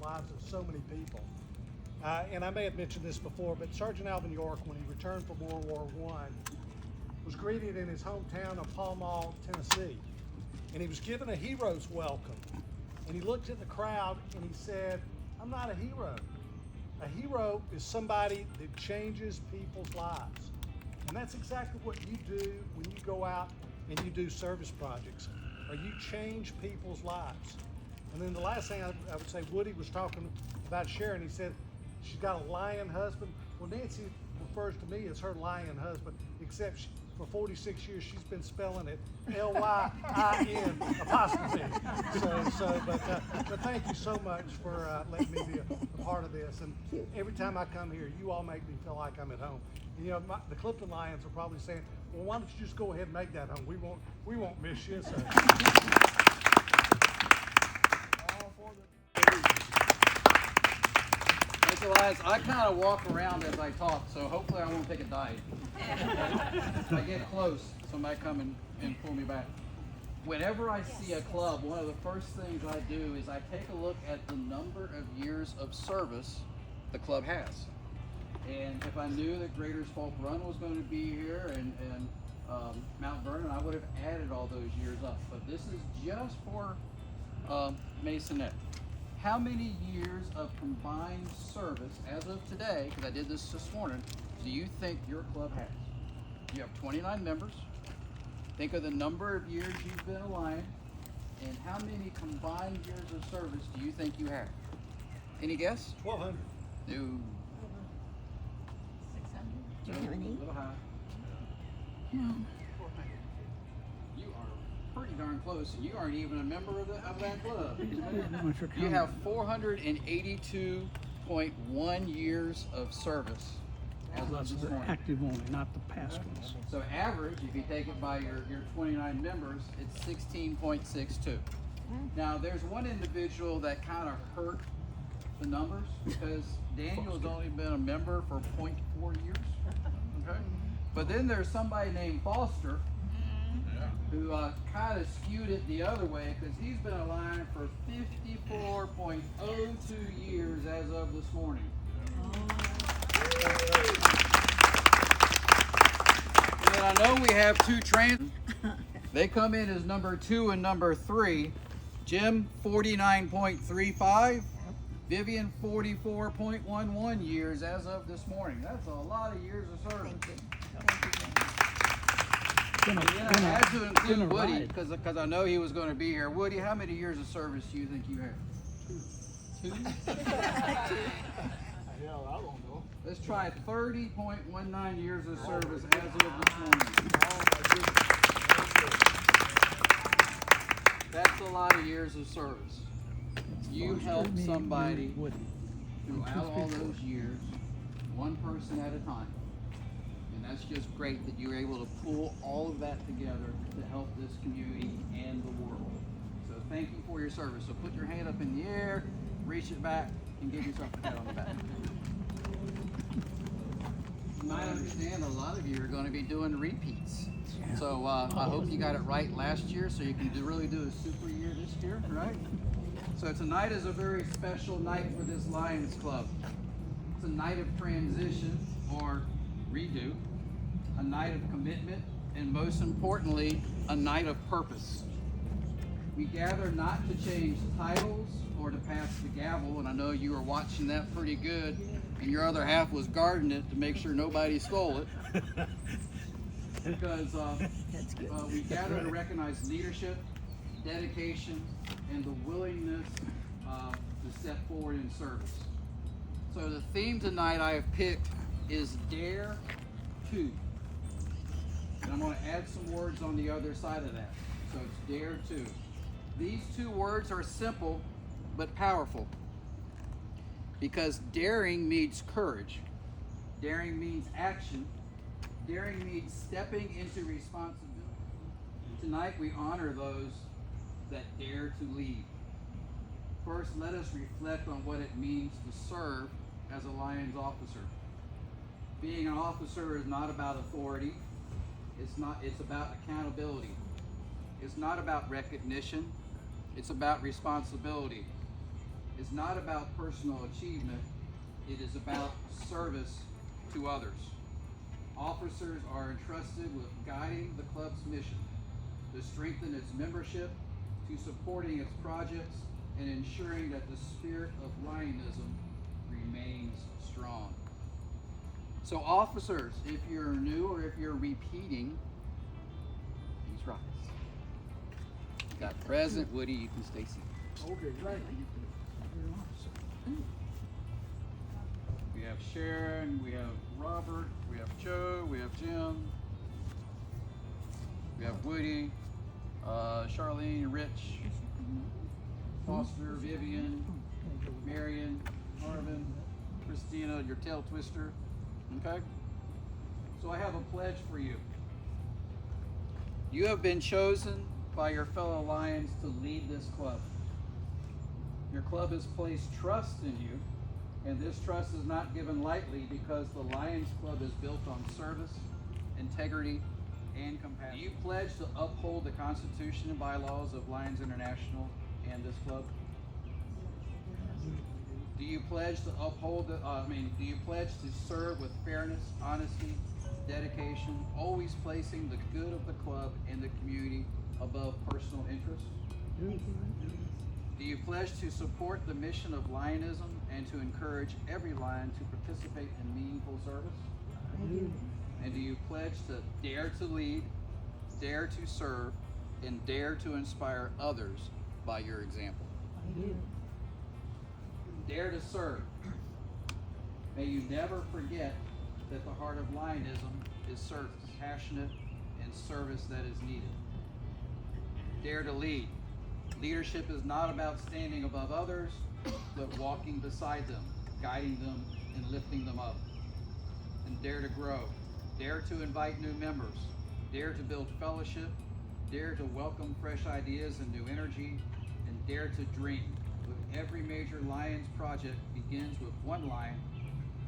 lives of so many people. And I may have mentioned this before, but Sergeant Alvin York, when he returned from World War I, was greeted in his hometown of Pall Mall, Tennessee. And he was given a hero's welcome. And he looked at the crowd and he said, "I'm not a hero. A hero is somebody that changes people's lives." And that's exactly what you do when you go out and you do service projects, or you change people's lives. And then the last thing I would say, Woody was talking about Sharon. He said she's got a lion husband. Well, Nancy refers to me as her lion husband, except for 46 years she's been spelling it L-Y-I-N apostrophe. But thank you so much for letting me be a part of this. And every time I come here, you all make me feel like I'm at home. And, you know, the Clifton Lions are probably saying, "Well, why don't you just go ahead and make that home? We won't miss you." So. So as I kind of walk around as I talk, so hopefully I won't take a dive. If I get close, somebody come and pull me back. Whenever I see a club, one of the first things I do is I take a look at the number of years of service the club has. And if I knew that Greater Folk Run was going to be here and Mount Vernon, I would have added all those years up. But this is just for Masonette. How many years of combined service as of today, because I did this morning, do you think your club has? You have 29 members. Think of the number of years you've been a Lion, and how many combined years of service do you think you have? Any guess? 1,200. No. 600. Do you have any? A little high. No. You are pretty darn close, and you aren't even a member of that club. You have 482.1 years of service as of this morning. Active only, not the past ones. So average, if you take it by your 29 members, it's 16.62. Now there's one individual that kind of hurt the numbers because Daniel's only been a member for 0.4 years. Okay. But then there's somebody named Foster who kind of skewed it the other way because he's been a Lion for 54.02 years as of this morning. And then I know we have two trans. They come in as number 2 and number 3. Jim 49.35. Vivian 44.11 years as of this morning. That's a lot of years of service. And then I had to include Woody because I know he was going to be here. Woody, how many years of service do you think you have? 2? 2? Hell, I don't know. Let's try 30.19 years of service as of this morning. That's a lot of years of service. You helped somebody throughout all those years, one person at a time. And that's just great that you were able to pull all of that together to help this community and the world. So thank you for your service. So put your hand up in the air, reach it back, and give yourself a pat on the back. You might understand a lot of you are going to be doing repeats. So I hope you got it right last year so you can really do a super year this year, right? So tonight is a very special night for this Lions Club. It's a night of transition or redo, a night of commitment, and most importantly, a night of purpose. We gather not to change titles or to pass the gavel, and I know you were watching that pretty good, and your other half was guarding it to make sure nobody stole it. Because we gather to recognize leadership, dedication, and the willingness to step forward in service. So the theme tonight I have picked is Dare To. And I'm going to add some words on the other side of that. So it's Dare To. These 2 words are simple but powerful because daring means courage. Daring means action. Daring means stepping into responsibility. Tonight we honor those that dare to lead. First, let us reflect on what it means to serve as a Lions officer. Being an officer is not about authority. It's about accountability. It's not about recognition. It's about responsibility. is not about personal achievement, it is about service to others. Officers are entrusted with guiding the club's mission, to strengthen its membership, to supporting its projects, and ensuring that the spirit of Lionism remains strong. So officers, if you're new or if you're repeating, please rise. Got President Woody, you can stay seated. Okay, right. We have Sharon, we have Robert, we have Joe, we have Jim, we have Woody, Charlene, Rich, Foster, Vivian, Marion, Marvin, Christina, your tail twister. Okay? So I have a pledge for you. You have been chosen by your fellow Lions to lead this club. Your club has placed trust in you, and this trust is not given lightly because the Lions Club is built on service, integrity, and compassion. Do you pledge to uphold the Constitution and bylaws of Lions International and this club? Do you pledge to uphold do you pledge to serve with fairness, honesty, dedication, always placing the good of the club and the community above personal interests? Do you pledge to support the mission of Lionism and to encourage every Lion to participate in meaningful service? And do you pledge to dare to lead, dare to serve, and dare to inspire others by your example? Dare to serve. May you never forget that the heart of Lionism is service, passionate, and service that is needed. Dare to lead. Leadership is not about standing above others, but walking beside them, guiding them, and lifting them up. And dare to grow. Dare to invite new members. Dare to build fellowship. Dare to welcome fresh ideas and new energy. And dare to dream. With every major Lions project begins with one Lion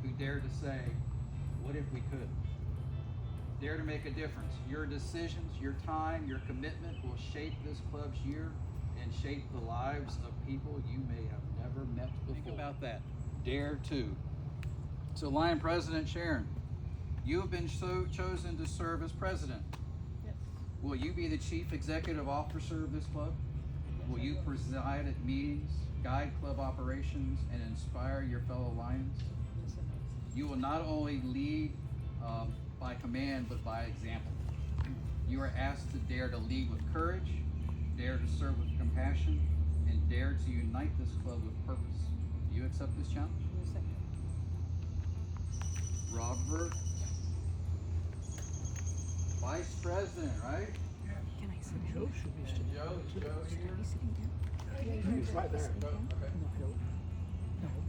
who dared to say, what if we could? Dare to make a difference. Your decisions, your time, your commitment will shape this club's year and shape the lives of people you may have never met before. Think about that. Dare to. So Lion President Sharon, you have been chosen to serve as president. Yes. Will you be the chief executive officer of this club? Will you preside at meetings, guide club operations, and inspire your fellow Lions? You will not only lead by command, but by example. You are asked to dare to lead with courage, dare to serve with compassion, and dare to unite this club with purpose. Do you accept this challenge? Robert, Vice President, right? Can I sit Joe down? should be And sitting. Joe, is Joe Should I here? be sitting down? He's right there. Joe, okay.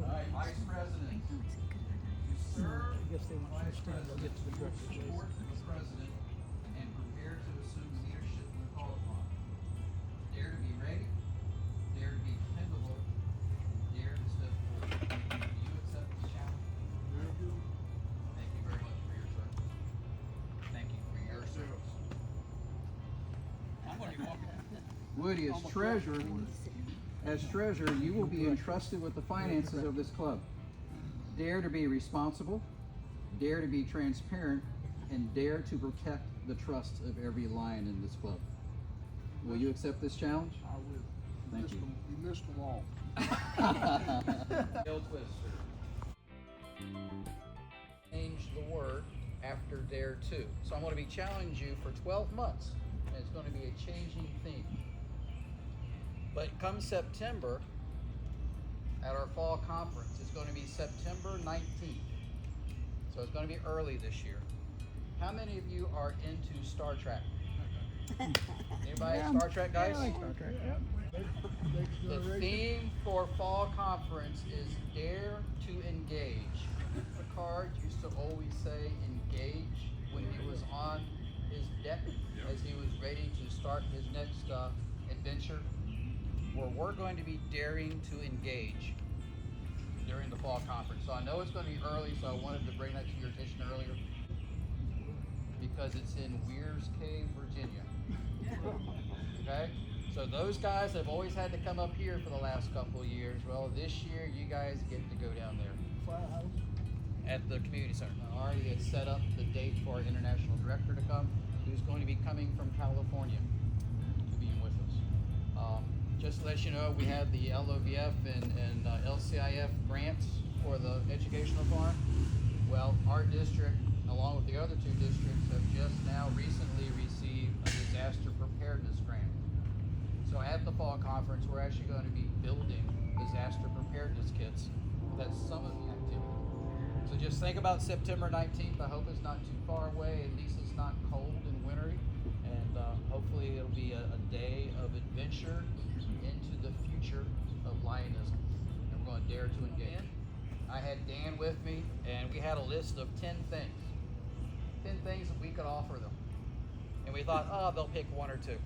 All right, Vice President, No, is it good? to serve I guess they want you Vice to stand, they'll get to the President, director. you will support the President and prepare to assume leadership when called upon. Dare to be ready, dare to be dependable, dare to step forward. Do you accept this challenge? Thank you very much for your service. Thank you for your service. I'm gonna be walking. Woody, as treasurer, you will be entrusted with the finances of this club. Dare to be responsible, dare to be transparent, and dare to protect the trust of every Lion in this club. Will you accept this challenge? I will. Thank you. You missed them all. Tail twister. Change the word after dare to. So I'm going to be challenging you for 12 months, and it's going to be a changing theme. But come September, at our fall conference, it's going to be September 19th. So it's going to be early this year. How many of you are into Star Trek? Anybody Star Trek guys? I like Star Trek. The theme for fall conference is dare to engage. Picard used to always say engage when he was on his deck as he was ready to start his next adventure, where we're going to be daring to engage during the fall conference. So I know it's going to be early, so I wanted to bring that to your attention earlier because it's in Weir's Cave, Virginia. Okay? So those guys have always had to come up here for the last couple of years. Well, this year you guys get to go down there at the community center. I already had set up the date for our international director to come, who's going to be coming from California to be with us. Just to let you know, we had the LOVF and LCIF grants for the educational farm. Well, our district, along with the other two districts, have just now recently received a disaster preparedness grant. So at the fall conference, we're actually going to be building disaster preparedness kits. That's some of the activity. So just think about September 19th. I hope it's not too far away. At least it's not cold and wintry. And hopefully it'll be a day of adventure into the future of Lionism. And we're going to dare to engage. I had Dan with me, and we had a list of 10 things. 10 things that we could offer them. And we thought, oh, they'll pick one or two.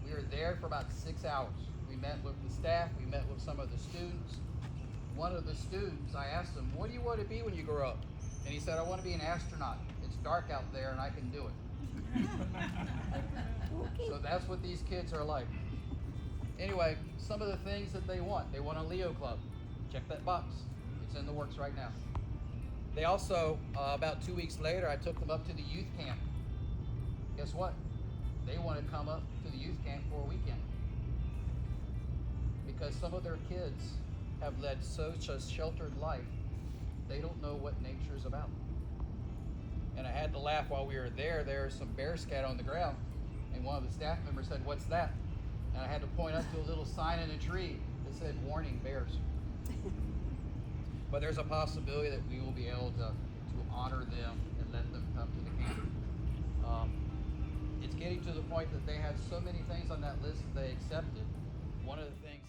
We were there for about 6 hours. We met with the staff, we met with some of the students. One of the students, I asked him, what do you want to be when you grow up? And he said, I want to be an astronaut. It's dark out there and I can do it. So that's what these kids are like. Anyway, some of the things that they want. They want a Leo club. Check that box. It's in the works right now. They also, about 2 weeks later, I took them up to the youth camp. Guess what? They want to come up to the youth camp for a weekend. Because some of their kids have led such a sheltered life, they don't know what nature is about. And I had to laugh while we were there. There was some bear scat on the ground. And one of the staff members said, what's that? And I had to point up to a little sign in a tree that said, warning, bears. But there's a possibility that we will be able to honor them and let them come to the camp. It's getting to the point that they have so many things on that list that they accepted. One of the things